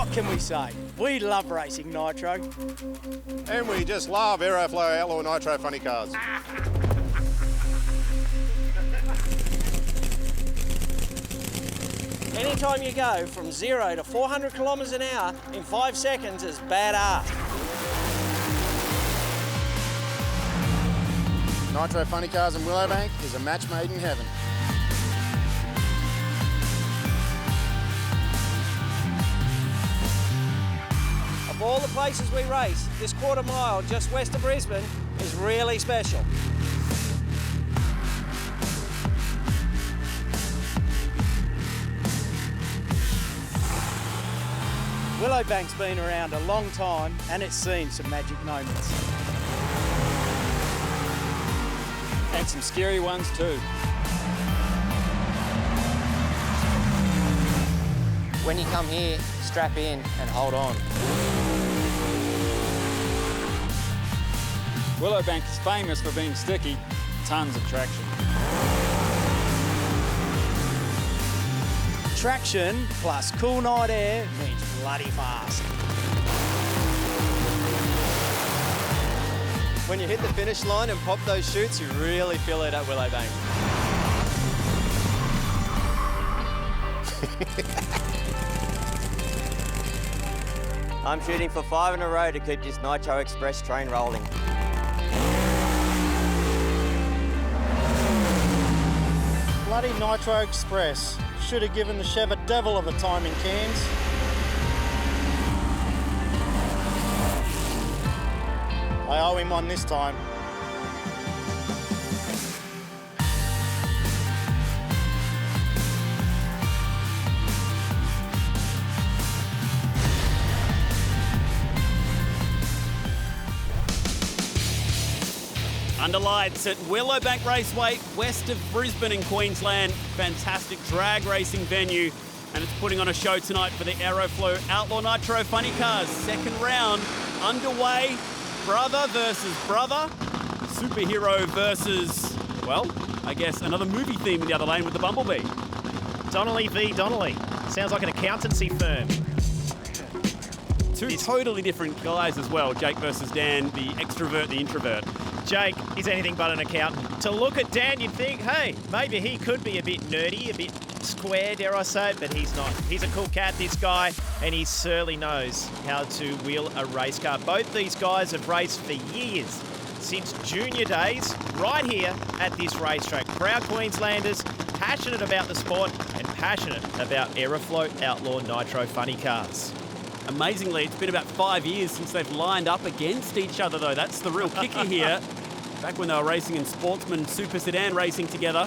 What can we say? We love racing Nitro. And we just love Aeroflow Outlaw Nitro funny cars. Anytime you go from 0 to 400 kilometres an hour in 5 seconds is badass. Nitro funny cars in Willowbank is a match made in heaven. Of all the places we race, this quarter mile just west of Brisbane is really special. Willowbank's been around a long time and it's seen some magic moments. And some scary ones too. When you come here, strap in and hold on. Willowbank is famous for being sticky, tons of traction. Traction plus cool night air means bloody fast. When you hit the finish line and pop those chutes, you really feel it at Willowbank. I'm shooting for 5 in a row to keep this Nitro Express train rolling. Bloody Nitro Express. Should have given the Chev a devil of a time in Cairns. I owe him one this time. Under lights at Willowbank Raceway, west of Brisbane in Queensland. Fantastic drag racing venue, and it's putting on a show tonight for the Aeroflow Outlaw Nitro Funny Cars. Second round underway. Brother versus brother. Superhero versus, well, I guess another movie theme in the other lane with the Bumblebee. Donnelly v. Donnelly. Sounds like an accountancy firm. Two totally different guys as well. Jake versus Dan, the extrovert, the introvert. Jake is anything but an accountant. To look at Dan, you'd think, hey, maybe he could be a bit nerdy, a bit square, dare I say, but he's not. He's a cool cat, this guy, and he certainly knows how to wheel a race car. Both these guys have raced for years, since junior days, right here at this racetrack. Proud Queenslanders, passionate about the sport and passionate about Aeroflow Outlaw Nitro Funny Cars. Amazingly, it's been about 5 years since they've lined up against each other, though. That's the real kicker here. Back when they were racing in Sportsman Super Sedan racing together.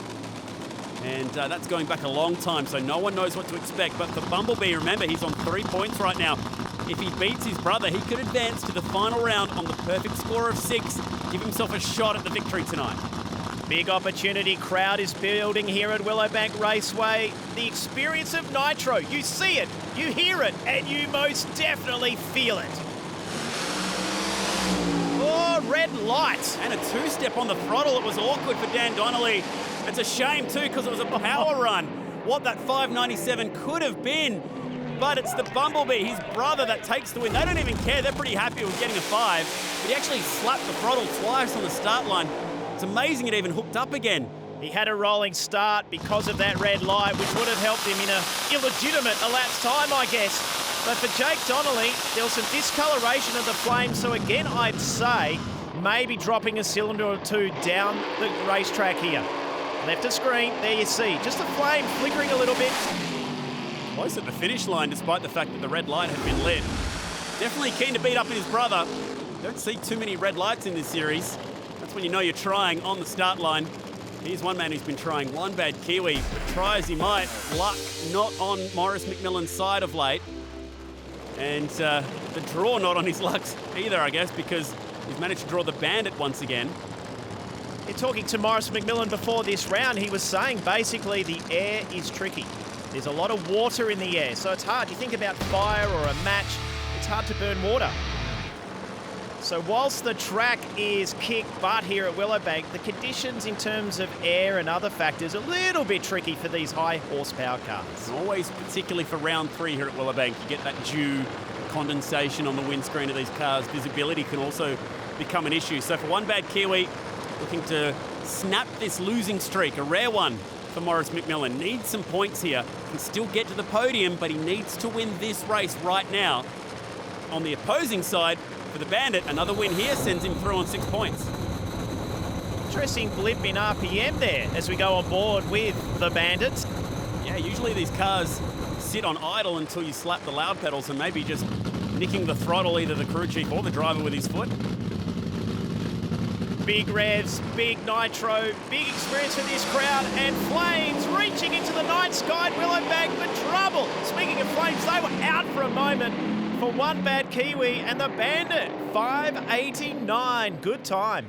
And that's going back a long time, so no one knows what to expect. But for Bumblebee, remember, he's on 3 points right now. If he beats his brother, he could advance to the final round on the perfect score of 6, give himself a shot at the victory tonight. Big opportunity. Crowd is building here at Willowbank Raceway. The experience of Nitro. You see it, you hear it, and you most definitely feel it. Oh, red light. And a two-step on the throttle. It was awkward for Dan Donnelly. It's a shame, too, because it was a power run. What that 597 could have been. But it's the Bumblebee, his brother, that takes the win. They don't even care. They're pretty happy with getting a 5. But he actually slapped the throttle twice on the start line. It's amazing it even hooked up again. He had a rolling start because of that red light, which would have helped him in an illegitimate elapsed time, I guess. But for Jake Donnelly, there was some discoloration of the flame. So again, I'd say maybe dropping a cylinder or two down the racetrack here. Left of screen, there you see, just the flame flickering a little bit. Close at the finish line, despite the fact that the red light had been lit. Definitely keen to beat up his brother. Don't see too many red lights in this series. That's when you know you're trying on the start line. Here's one man who's been trying, one bad Kiwi, but try as he might, luck not on Maurice McMillan's side of late. And the draw not on his luck either, I guess, because he's managed to draw the Bandit once again. In talking to Maurice McMillan before this round, he was saying basically the air is tricky. There's a lot of water in the air, so it's hard. You think about fire or a match, it's hard to burn water. So whilst the track is kick butt here at Willowbank, the conditions in terms of air and other factors are a little bit tricky for these high horsepower cars. Always, particularly for round 3 here at Willowbank, you get that dew condensation on the windscreen of these cars. Visibility can also become an issue. So for one bad Kiwi, looking to snap this losing streak, a rare one for Maurice McMillan. Needs some points here. Can still get to the podium, but he needs to win this race right now. On the opposing side, for the Bandit, another win here sends him through on 6 points. Interesting blip in RPM there as we go on board with the Bandits. Yeah, usually these cars sit on idle until you slap the loud pedals and maybe just nicking the throttle, either the crew chief or the driver with his foot. Big revs, big nitro, big experience for this crowd, and flames reaching into the night sky. Willowbank for trouble. Speaking of flames, they were out for a moment for one bad Kiwi, and the Bandit, 589. Good time.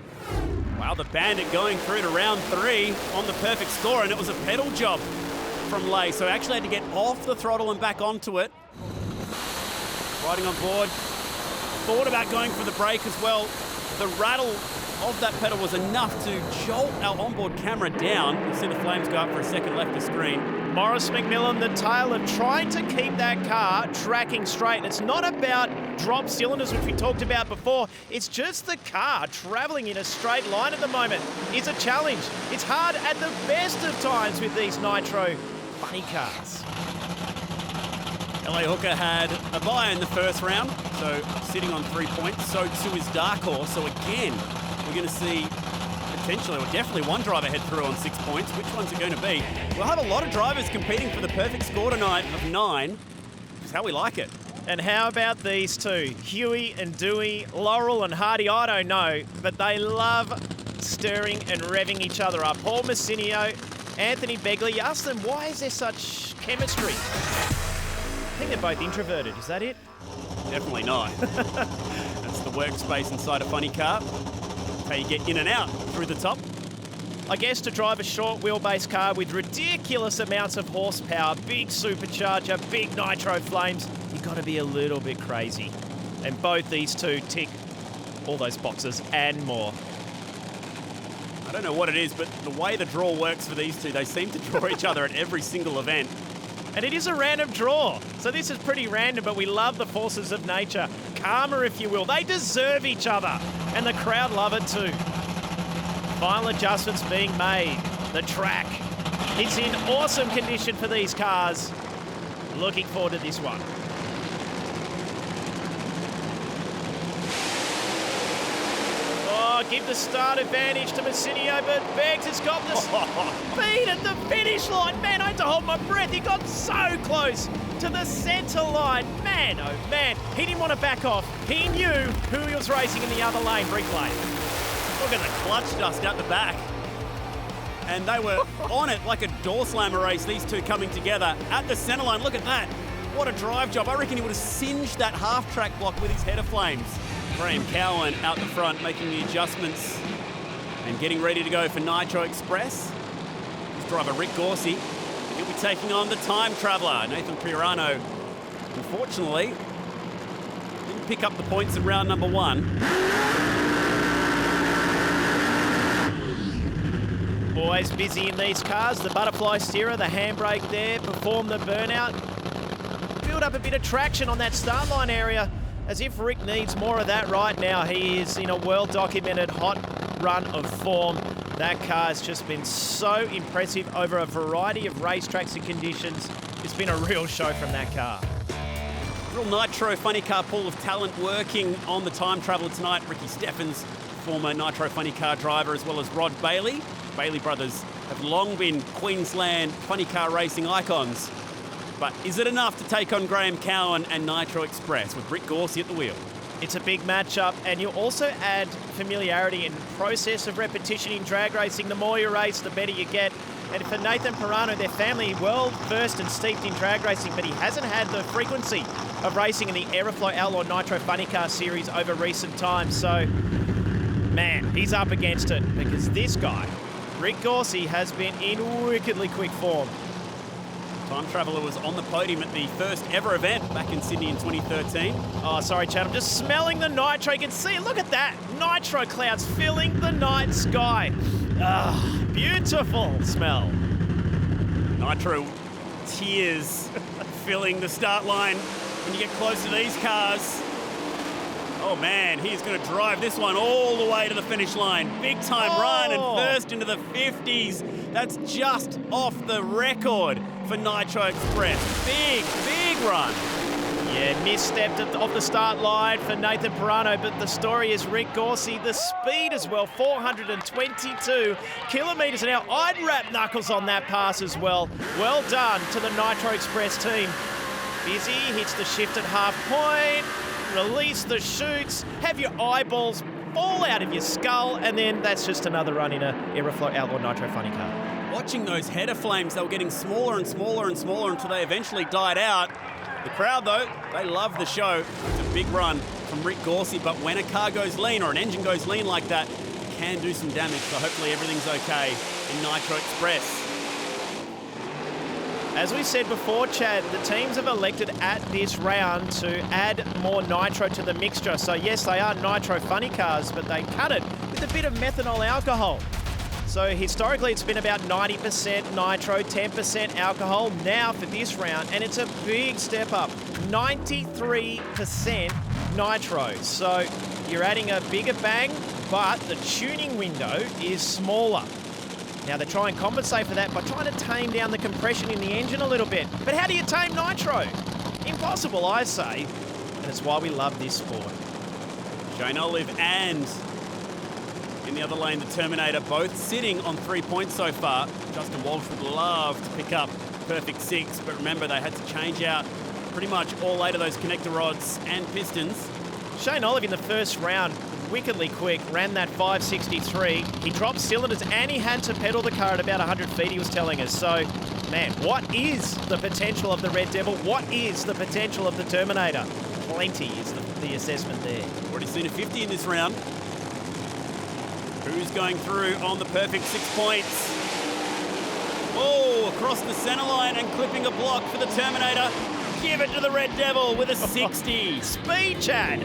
Wow, the Bandit going through to round 3 on the perfect score, and it was a pedal job from Lay, so actually had to get off the throttle and back onto it. Riding on board, thought about going for the brake as well. The rattle of that pedal was enough to jolt our onboard camera down. You see the flames go up for a second left of screen. Maurice McMillan, the tale of trying to keep that car tracking straight. It's not about drop cylinders, which we talked about before. It's just the car travelling in a straight line at the moment. It's a challenge. It's hard at the best of times with these Nitro funny cars. LA Hooker had a bye in the first round, so sitting on 3 points. So too is Dark Horse. So again, we're going to see potentially, or definitely one driver head through on 6 points. Which one's it going to be? We'll have a lot of drivers competing for the perfect score tonight of 9. It's how we like it. And how about these two? Huey and Dewey, Laurel and Hardy, I don't know, but they love stirring and revving each other up. Paul Massinio, Anthony Begley, you ask them, why is there such chemistry? I think they're both introverted, is that it? Definitely not. That's the workspace inside a funny car. How you get in and out through the top. I guess to drive a short wheelbase car with ridiculous amounts of horsepower, big supercharger, big nitro flames, you've got to be a little bit crazy. And both these two tick all those boxes and more. I don't know what it is, but the way the draw works for these two, they seem to draw each other at every single event. And it is a random draw. So this is pretty random, but we love the forces of nature. Karma, if you will. They deserve each other. And the crowd love it too. Final adjustments being made. The track. It's in awesome condition for these cars. Looking forward to this one. Oh, give the start advantage to Massinio, but Beggs has got the speed at the finish line. Man, I had to hold my breath. He got so close to the centre line. Man, oh man. He didn't want to back off. He knew who he was racing in the other lane, Bricklane. Look at the clutch dust out the back. And they were on it like a door slammer race, these two coming together at the centre line. Look at that. What a drive job. I reckon he would have singed that half-track block with his header flames. Graham Cowan out the front making the adjustments and getting ready to go for Nitro Express. His driver Rick Gorsey, he'll be taking on the time traveller, Nathan Pirano. Unfortunately, didn't pick up the points in round number 1. Always busy in these cars. The butterfly steerer, the handbrake there, perform the burnout. Build up a bit of traction on that start line area, as if Rick needs more of that right now. He is in a well-documented hot run of form. That car has just been so impressive over a variety of racetracks and conditions. It's been a real show from that car. Real Nitro funny car pool of talent working on the time traveller tonight. Ricky Steffens, former Nitro funny car driver, as well as Rod Bailey. Bailey brothers have long been Queensland funny car racing icons. But is it enough to take on Graham Cowan and Nitro Express with Rick Gorsey at the wheel? It's a big matchup, and you also add familiarity and process of repetition in drag racing. The more you race, the better you get. And for Nathan Pirano, their family well versed and steeped in drag racing, but he hasn't had the frequency of racing in the Aeroflow Outlaw Nitro Funny Car Series over recent times. So, man, he's up against it, because this guy, Rick Gorsey, has been in wickedly quick form. Time Traveller was on the podium at the first ever event back in Sydney in 2013. Oh, sorry, Chad. I'm just smelling the nitro. You can see it. Look at that. Nitro clouds filling the night sky. Ah, beautiful smell. Nitro tears filling the start line when you get close to these cars. Oh man, he's going to drive this one all the way to the finish line. Big time run and first into the 50s. That's just off the record for Nitro Express. Big run. Yeah, misstepped off the start line for Nathan Pirano, but the story is Rick Gorsey. The speed as well, 422 kilometres an hour. I'd wrap knuckles on that pass as well. Well done to the Nitro Express team. Busy, hits the shift at half point, release the chutes, have your eyeballs fall out of your skull, and then that's just another run in a Aeroflow Outlaw Nitro funny car. Watching those header flames, they were getting smaller and smaller and smaller until they eventually died out. The crowd, though, they love the show. It's a big run from Rick Gorsey, but when a car goes lean or an engine goes lean like that, it can do some damage, so hopefully everything's okay in Nitro Express. As we said before, Chad, the teams have elected at this round to add more nitro to the mixture. So yes, they are nitro funny cars, but they cut it with a bit of methanol alcohol. So historically, it's been about 90% nitro, 10% alcohol. Now for this round, and it's a big step up, 93% nitro. So you're adding a bigger bang, but the tuning window is smaller. Now they try and compensate for that by trying to tame down the compression in the engine a little bit. But how do you tame nitro? Impossible, I say. And it's why we love this sport. Shane Olive and in the other lane, the Terminator, both sitting on 3 points so far. Justin Walsh would love to pick up perfect 6, but remember they had to change out pretty much all 8 of those connector rods and pistons. Shane Olive in the first round, wickedly quick, ran that 563. He dropped cylinders and he had to pedal the car at about 100 feet, he was telling us. So, man, what is the potential of the Red Devil? What is the potential of the Terminator? Plenty is the assessment there. Already seen a 50 in this round. Who's going through on the perfect 6 points? Oh, across the center line and clipping a block for the Terminator. Give it to the Red Devil with a 60. Speed, Chad.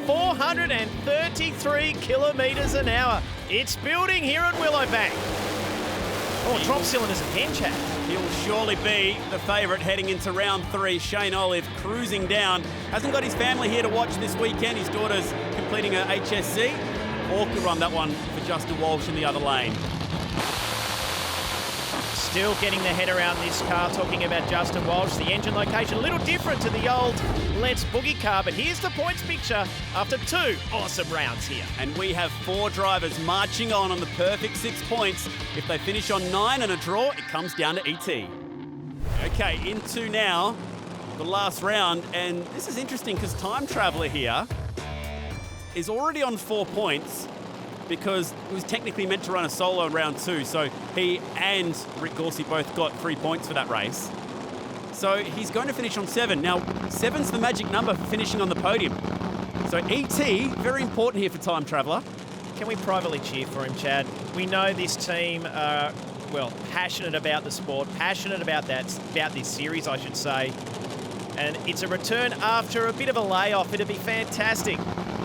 433 kilometres an hour. It's building here at Willowbank. Oh, drop cylinders again, Chad. He will surely be the favourite heading into round 3. Shane Olive cruising down. Hasn't got his family here to watch this weekend. His daughter's completing her HSC. Awkward run, that one for Justin Walsh in the other lane. Still getting the head around this car, talking about Justin Walsh. The engine location a little different to the old Let's Boogie car, but here's the points picture after 2 awesome rounds here. And we have 4 drivers marching on the perfect 6 points. If they finish on 9 and a draw, it comes down to ET. Okay, into now the last round, and this is interesting because Time Traveller here is already on 4 points because he was technically meant to run a solo in round 2, so he and Rick Gorsey both got 3 points for that race. So he's going to finish on 7. Now, 7's the magic number for finishing on the podium. So ET, very important here for Time Traveller. Can we privately cheer for him, Chad? We know this team are, well, passionate about the sport, passionate about this series, I should say. And it's a return after a bit of a layoff. It'd be fantastic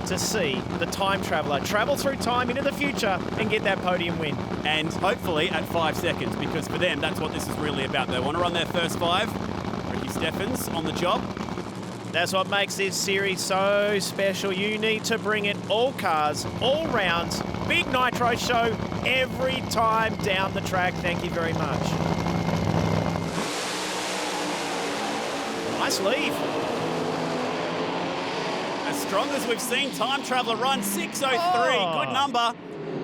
to see the Time Traveller travel through time into the future and get that podium win. And hopefully at 5 seconds, because for them, that's what this is really about. They want to run their first 5. Ricky Steffens on the job. That's what makes this series so special. You need to bring it all cars, all rounds, big nitro show every time down the track. Thank you very much. Nice leave. As strong as we've seen Time Traveller run, 6:03, good number.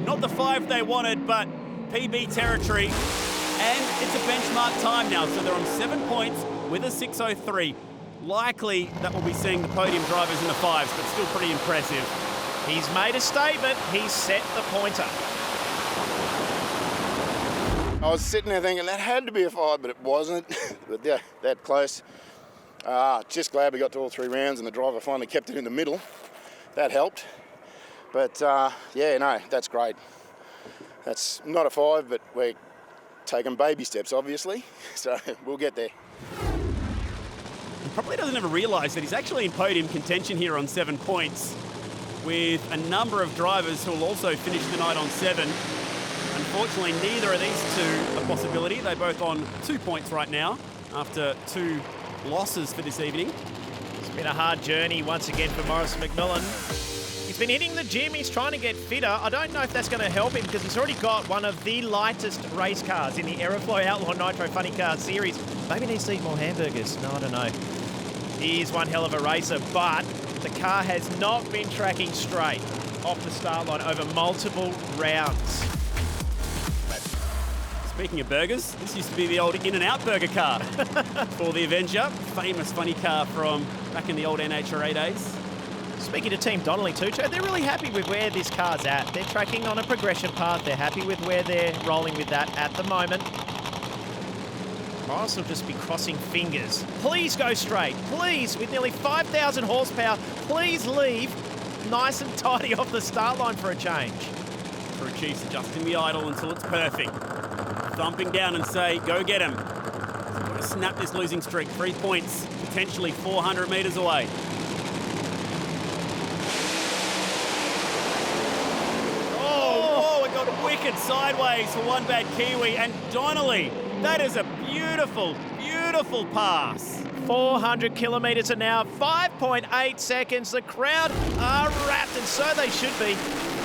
Not the 5 they wanted, but PB territory. And it's a benchmark time now, so they're on 7 points with a 6:03. Likely that we'll be seeing the podium drivers in the 5s, but still pretty impressive. He's made a statement. He's set the pointer. I was sitting there thinking that had to be a 5, but it wasn't. But yeah, that close. Just glad we got to all 3 rounds and the driver finally kept it in the middle. That helped. But yeah, no, that's great. That's not a 5, but we're taking baby steps, obviously. So we'll get there. He probably doesn't ever realise that he's actually in podium contention here on 7 points, with a number of drivers who will also finish the night on 7. Unfortunately, neither of these two a possibility. They're both on 2 points right now after 2 losses for this evening. It's been a hard journey once again for Maurice McMillan. He's been hitting the gym. He's trying to get fitter. I don't know if that's going to help him because he's already got one of the lightest race cars in the Aeroflow Outlaw Nitro Funny Car Series. Maybe he needs to eat more hamburgers. No, I don't know. He is one hell of a racer, but the car has not been tracking straight off the start line over multiple rounds. Speaking of burgers, this used to be the old In-N-Out burger car for the Avenger. Famous funny car from back in the old NHRA days. Speaking to Team Donnelly too, Chad, they're really happy with where this car's at. They're tracking on a progression path. They're happy with where they're rolling with that at the moment. Morris will just be crossing fingers. Please go straight. Please, with nearly 5,000 horsepower, please leave nice and tidy off the start line for a change. Crew Chief's adjusting the idle until it's perfect. Thumping down and say, go get him. Got to snap this losing streak. 3 points, potentially 400 metres away. Oh, it got wicked sideways for one bad Kiwi. And Donnelly, that is a beautiful, beautiful pass. 400 kilometres an hour, 5.8 seconds. The crowd are wrapped, and so they should be.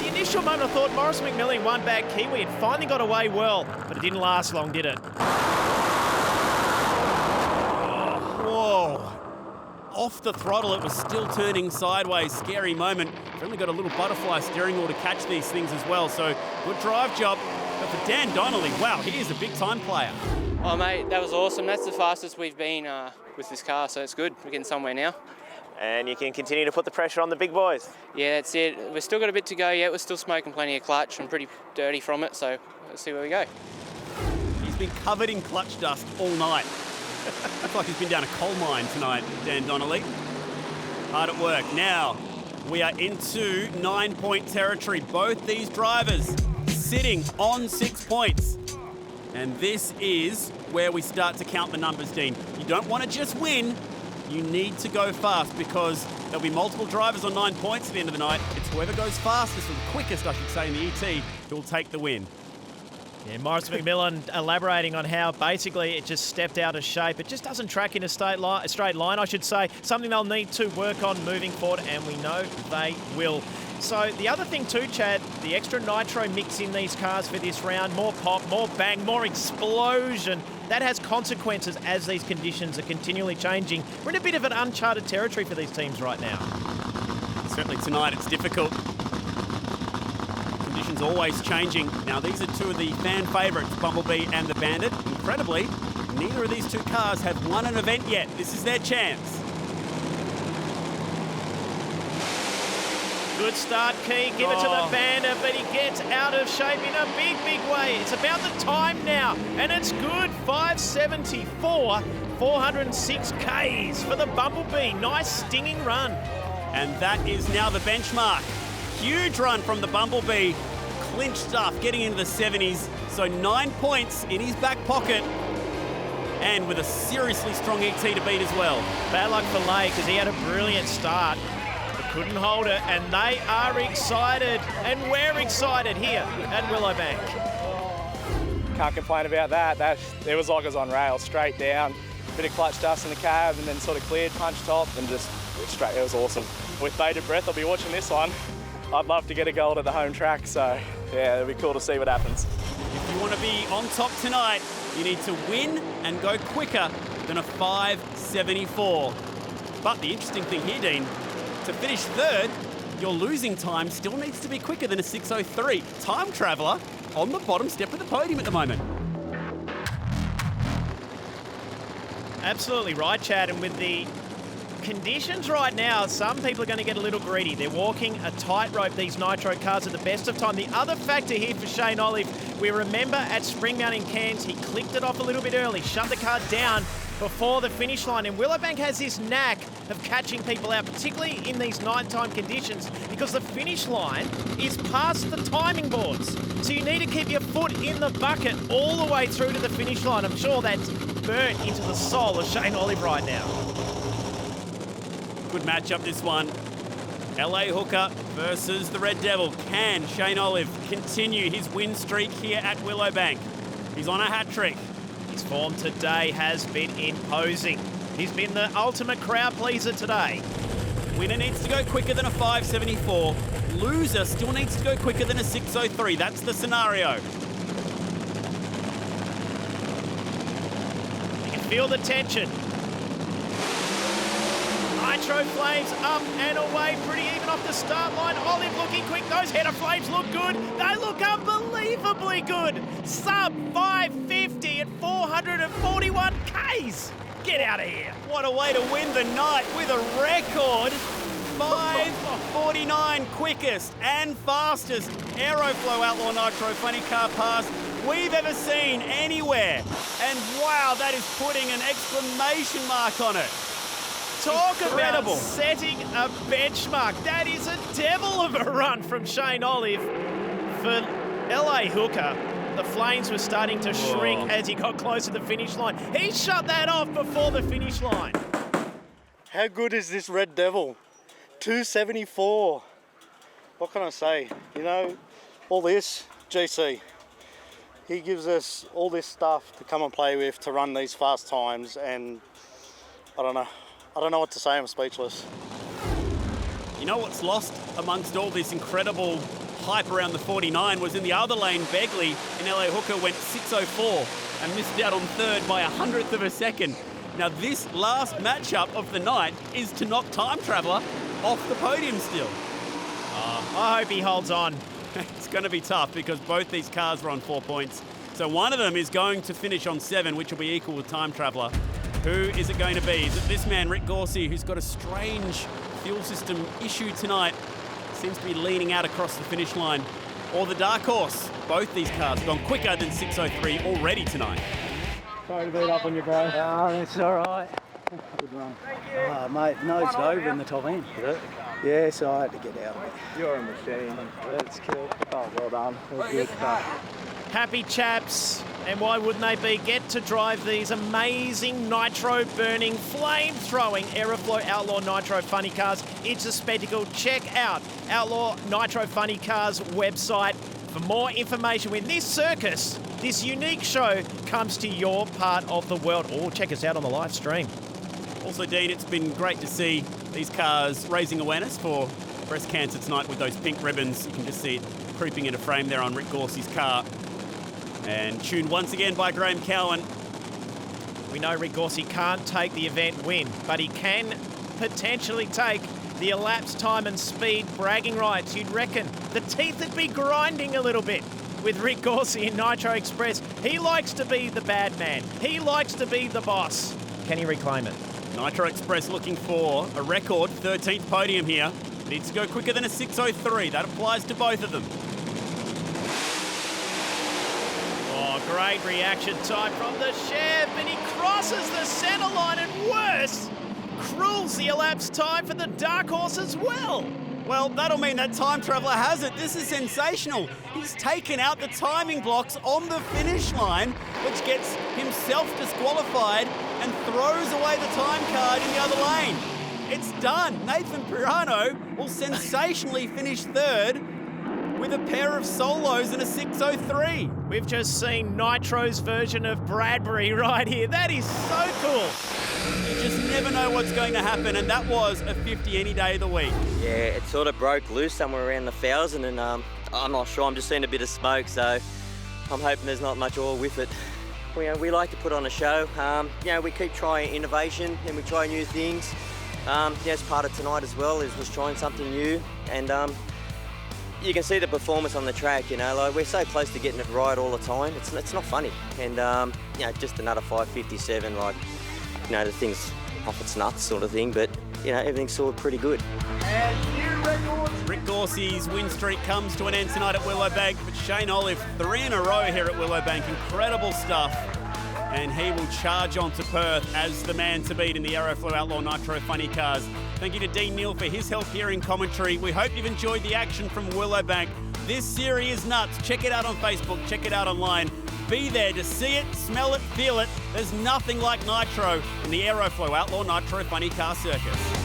The initial moment I thought Maurice McMillan, one back Kiwi, had finally got away well, but it didn't last long, did it? Whoa. Off the throttle, it was still turning sideways. Scary moment. We've only got a little butterfly steering wheel to catch these things as well, so good drive job. But for Dan Donnelly, wow, he is a big-time player. Oh, mate, that was awesome. That's the fastest we've been with this car, so it's good. We're getting somewhere now. And you can continue to put the pressure on the big boys. Yeah, that's it. We've still got a bit to go yet. We're still smoking plenty of clutch and pretty dirty from it, so let's see where we go. He's been covered in clutch dust all night. Looks like he's been down a coal mine tonight, Dan Donnelly. Hard at work. Now, we are into 9-point territory. Both these drivers sitting on 6 points. And this is where we start to count the numbers, Dean. You don't want to just win. You need to go fast because there'll be multiple drivers on 9 points at the end of the night. It's whoever goes fastest, or the quickest, I should say, in the ET, who will take the win. Yeah, Maurice McMillan elaborating on how basically it just stepped out of shape. It just doesn't track in a straight line, I should say. Something they'll need to work on moving forward, and we know they will. So the other thing too, Chad, the extra nitro mix in these cars for this round, more pop, more bang, more explosion. That has consequences as these conditions are continually changing. We're in a bit of an uncharted territory for these teams right now. Certainly tonight it's difficult. Conditions always changing. Now these are two of the fan favourites, Bumblebee and the Bandit. Incredibly, neither of these two cars have won an event yet. This is their chance. Good start, Key. Give it to the Bandit, but he gets out of shape in a big, big way. It's about the time now, and it's good. 574, 406 Ks for the Bumblebee. Nice stinging run. And that is now the benchmark. Huge run from the Bumblebee. Clinch stuff, getting into the 70s. So 9 points in his back pocket. And with a seriously strong ET to beat as well. Bad luck for Lay because he had a brilliant start. Couldn't hold it, and they are excited, and we're excited here at Willowbank. Can't complain about that. It was like it was on rails, straight down, bit of clutch dust in the cab, and then sort of cleared, punch top, and just straight. It was awesome. With bated breath, I'll be watching this one. I'd love to get a gold at the home track, so yeah, it'll be cool to see what happens. If you want to be on top tonight, you need to win and go quicker than a 574. But the interesting thing here, Dean, to finish third, your losing time still needs to be quicker than a 6:03. Time Traveller on the bottom step of the podium at the moment. Absolutely right, Chad. And with the conditions right now, some people are going to get a little greedy. They're walking a tightrope, these Nitro cars, at the best of time. The other factor here for Shane Olive, we remember at Springmount in Cairns, he clicked it off a little bit early, shut the car down before the finish line. And Willowbank has this knack of catching people out, particularly in these nighttime conditions, because the finish line is past the timing boards. So you need to keep your foot in the bucket all the way through to the finish line. I'm sure that's burnt into the soul of Shane Olive right now. Good matchup, this one. LA Hooker versus the Red Devil. Can Shane Olive continue his win streak here at Willowbank? He's on a hat trick. His form today has been imposing. He's been the ultimate crowd pleaser today. Winner needs to go quicker than a 574. Loser still needs to go quicker than a 603. That's the scenario. You can feel the tension. Nitro flames up and away, pretty even off the start line. Olive looking quick. Those header flames look good. They look unbelievably good. Sub 550 at 441 Ks. Get out of here. What a way to win the night with a record 5:49 quickest and fastest Aeroflow Outlaw Nitro funny car pass we've ever seen anywhere. And wow, that is putting an exclamation mark on it. Talk Incredible. about setting a benchmark. That is a devil of a run from Shane Olive. For LA Hooker, the flames were starting to shrink as he got close to the finish line. He shut that off before the finish line. How good is this Red Devil? 274. What can I say? You know, all this, GC. He gives us all this stuff to come and play with, to run these fast times, and I don't know. I don't know what to say, I'm speechless. You know what's lost amongst all this incredible hype around the 49 was in the other lane, Begley in LA Hooker went 604 and missed out on third by 100th of a second. Now this last matchup of the night is to knock Time Traveller off the podium still. I hope he holds on. It's going to be tough because both these cars are on 4 points. So one of them is going to finish on 7, which will be equal with Time Traveller. Who is it going to be? Is it this man, Rick Gorsey, who's got a strange fuel system issue tonight? Seems to be leaning out across the finish line. Or the dark horse? Both these cars have gone quicker than 603 already tonight. Sorry to beat up on you, bro. Oh, that's all right. Good run. Oh, mate, nosed over in the top end. Yeah, so I had to get out of it. You're a machine. That's cool. Oh, well done. Good stuff. Happy chaps, and why wouldn't they be? Get to drive these amazing nitro-burning, flame-throwing Aeroflow Outlaw Nitro Funny Cars. It's a spectacle. Check out Outlaw Nitro Funny Cars website for more information when this circus, this unique show, comes to your part of the world. Or check us out on the live stream. Also, Dean, it's been great to see these cars raising awareness for breast cancer tonight with those pink ribbons. You can just see it creeping into frame there on Rick Gorsey's car. And tuned once again by Graham Cowan. We know Rick Gorsey can't take the event win, but he can potentially take the elapsed time and speed bragging rights. You'd reckon the teeth would be grinding a little bit with Rick Gorsey in Nitro Express. He likes to be the bad man. He likes to be the boss. Can he reclaim it? Nitro Express looking for a record 13th podium here. Needs to go quicker than a 603. That applies to both of them. Great reaction time from the Chev, and he crosses the centre line, and worse, cruels the elapsed time for the Dark Horse as well. Well, that'll mean that Time Traveller has it. This is sensational. He's taken out the timing blocks on the finish line, which gets himself disqualified and throws away the time card in the other lane. It's done. Nathan Pirano will sensationally finish third with a pair of solos and a 603. We've just seen Nitro's version of Bradbury right here. That is so cool. You just never know what's going to happen, and that was a 50 any day of the week. Yeah, it sort of broke loose somewhere around the 1,000, and I'm not sure. I'm just seeing a bit of smoke, so I'm hoping there's not much oil with it. We like to put on a show. We keep trying innovation and we try new things. It's part of tonight as well, is was trying something new, and you can see the performance on the track. Like we're so close to getting it right all the time. It's not funny, and just another 557. Like the thing's off its nuts sort of thing. But you know, everything's sort of pretty good. Rick Gorsey's win streak comes to an end tonight at Willowbank, but Shane Olive, 3 in a row here at Willowbank. Incredible stuff. And he will charge on to Perth as the man to beat in the Aeroflow Outlaw Nitro Funny Cars. Thank you to Dean Neal for his help here in commentary. We hope you've enjoyed the action from Willowbank. This series is nuts. Check it out on Facebook, check it out online. Be there to see it, smell it, feel it. There's nothing like Nitro in the Aeroflow Outlaw Nitro Funny Car Circus.